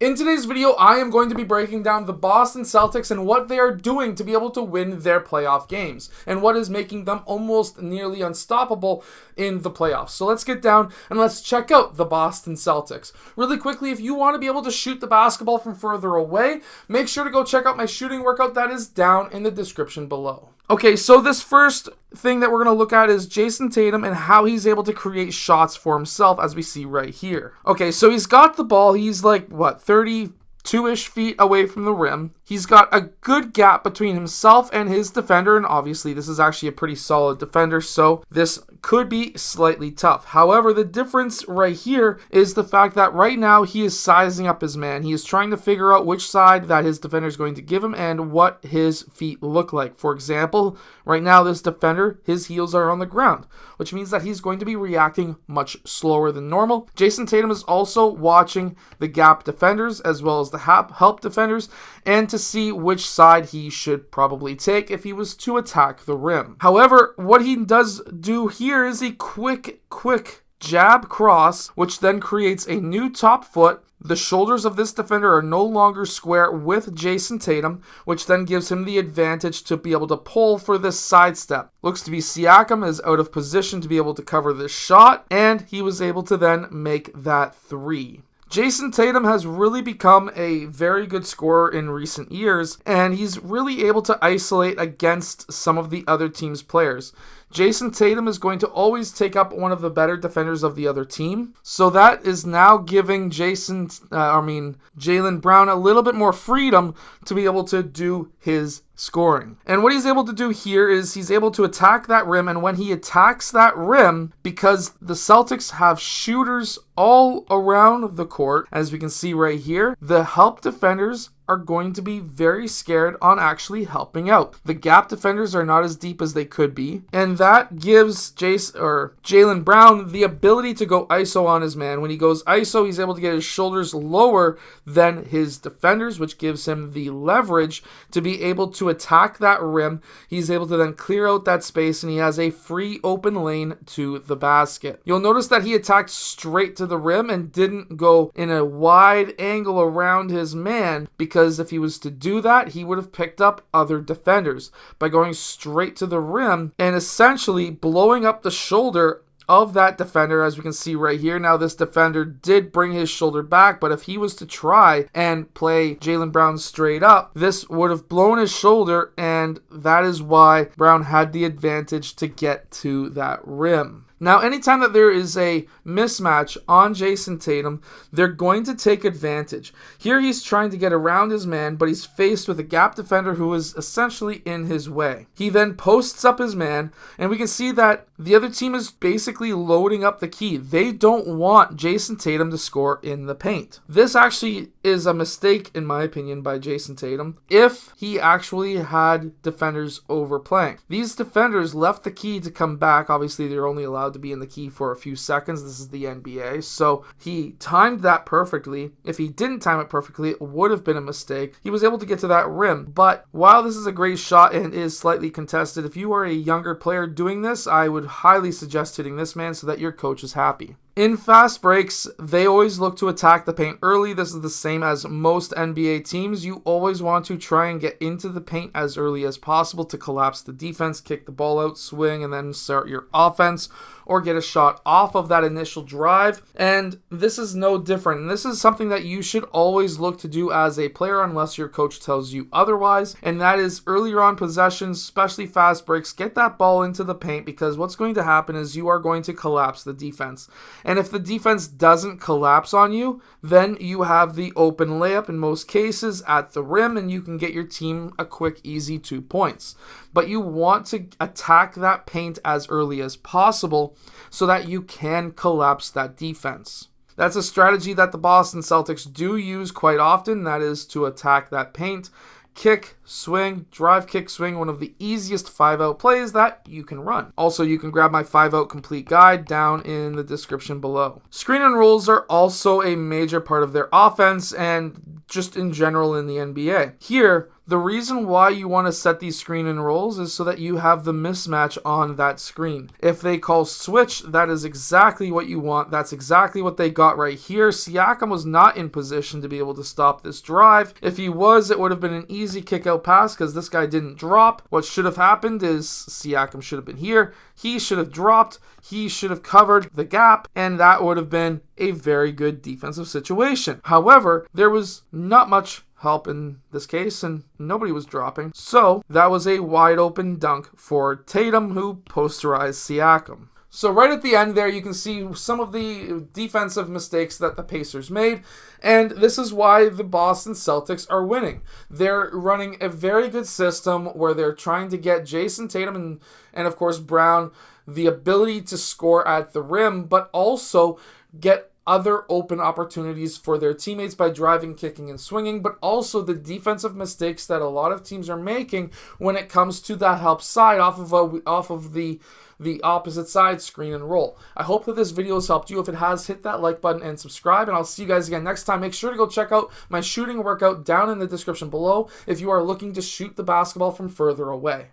In today's video, I am going to be breaking down the Boston Celtics and what they are doing to be able to win their playoff games, and what is making them almost nearly unstoppable in the playoffs. So let's get down and let's check out the Boston Celtics. Really quickly, if you want to be able to shoot the basketball from further away, make sure to go check out my shooting workout that is down in the description below. Okay, so this first thing that we're going to look at is Jason Tatum and how he's able to create shots for himself, as we see right here. Okay, so he's got the ball. He's like, 32-ish feet away from the rim. He's got a good gap between himself and his defender, and obviously this is actually a pretty solid defender, so this could be slightly tough. However, the difference right here is the fact that right now he is sizing up his man. He is trying to figure out which side that his defender is going to give him and what his feet look like. For example, right now this defender, his heels are on the ground, which means that he's going to be reacting much slower than normal. Jason Tatum is also watching the gap defenders as well as the help defenders, and to see which side he should probably take if he was to attack the rim. However, what he does do here is a quick jab cross, which then creates a new top foot. The shoulders of this defender are no longer square with Jason Tatum, which then gives him the advantage to be able to pull for this sidestep. Looks to be Siakam is out of position to be able to cover this shot, and he was able to then make that three. Jason Tatum has really become a very good scorer in recent years, and he's really able to isolate against some of the other team's players. Jason Tatum is going to always take up one of the better defenders of the other team, so that is now giving Jaylen Brown a little bit more freedom to be able to do his scoring. And what he's able to do here is he's able to attack that rim, and when he attacks that rim, because the Celtics have shooters all around the court, as we can see right here, the help defenders are going to be very scared on actually helping out. The gap defenders are not as deep as they could be, and that gives Jaylen Brown the ability to go ISO on his man. When he goes ISO, he's able to get his shoulders lower than his defenders, which gives him the leverage to be able to attack that rim. He's able to then clear out that space, and he has a free open lane to the basket. You'll notice that he attacked straight to the rim and didn't go in a wide angle around his man, because if he was to do that, he would have picked up other defenders by going straight to the rim and essentially blowing up the shoulder of that defender, as we can see right here. Now, this defender did bring his shoulder back, but if he was to try and play Jaylen Brown straight up, this would have blown his shoulder, and that is why Brown had the advantage to get to that rim. Now, anytime that there is a mismatch on Jason Tatum, they're going to take advantage. Here he's trying to get around his man, but he's faced with a gap defender who is essentially in his way. He then posts up his man, and we can see that the other team is basically loading up the key. They don't want Jason Tatum to score in the paint. This actually is a mistake, in my opinion, by Jason Tatum, if he actually had defenders overplaying. These defenders left the key to come back. Obviously, they're only allowed to be in the key for a few seconds. This is the NBA, so he timed that perfectly. If he didn't time it perfectly, it would have been a mistake. He was able to get to that rim, but while this is a great shot and is slightly contested, if you are a younger player doing this, I would highly suggest hitting this man so that your coach is happy. In fast breaks, they always look to attack the paint early. This is the same as most NBA teams. You always want to try and get into the paint as early as possible to collapse the defense, kick the ball out, swing, and then start your offense or get a shot off of that initial drive. And this is no different. And this is something that you should always look to do as a player unless your coach tells you otherwise. And that is earlier on possessions, especially fast breaks, get that ball into the paint, because what's going to happen is you are going to collapse the defense. And if the defense doesn't collapse on you, then you have the open layup in most cases at the rim, and you can get your team a quick, easy 2 points. But you want to attack that paint as early as possible so that you can collapse that defense. That's a strategy that the Boston Celtics do use quite often. That is to attack that paint. Kick, swing, drive, kick, swing, one of the easiest 5-out plays that you can run. Also, you can grab my 5-out complete guide down in the description below. Screen and rolls are also a major part of their offense, and just in general in the NBA. Here, the reason why you want to set these screen and rolls is so that you have the mismatch on that screen. If they call switch, that is exactly what you want. That's exactly what they got right here. Siakam was not in position to be able to stop this drive. If he was, it would have been an easy kick out pass because this guy didn't drop. What should have happened is Siakam should have been here. He should have dropped. He should have covered the gap, and that would have been a very good defensive situation. However, there was not much help in this case, and nobody was dropping. So that was a wide open dunk for Tatum, who posterized Siakam. So right at the end there, you can see some of the defensive mistakes that the Pacers made, and this is why the Boston Celtics are winning. They're running a very good system where they're trying to get Jason Tatum and of course Brown the ability to score at the rim, but also get other open opportunities for their teammates by driving, kicking, and swinging, but also the defensive mistakes that a lot of teams are making when it comes to that help side off of the opposite side screen and roll. I hope that this video has helped you. If it has, hit that like button and subscribe, and I'll see you guys again next time. Make sure to go check out my shooting workout down in the description below if you are looking to shoot the basketball from further away.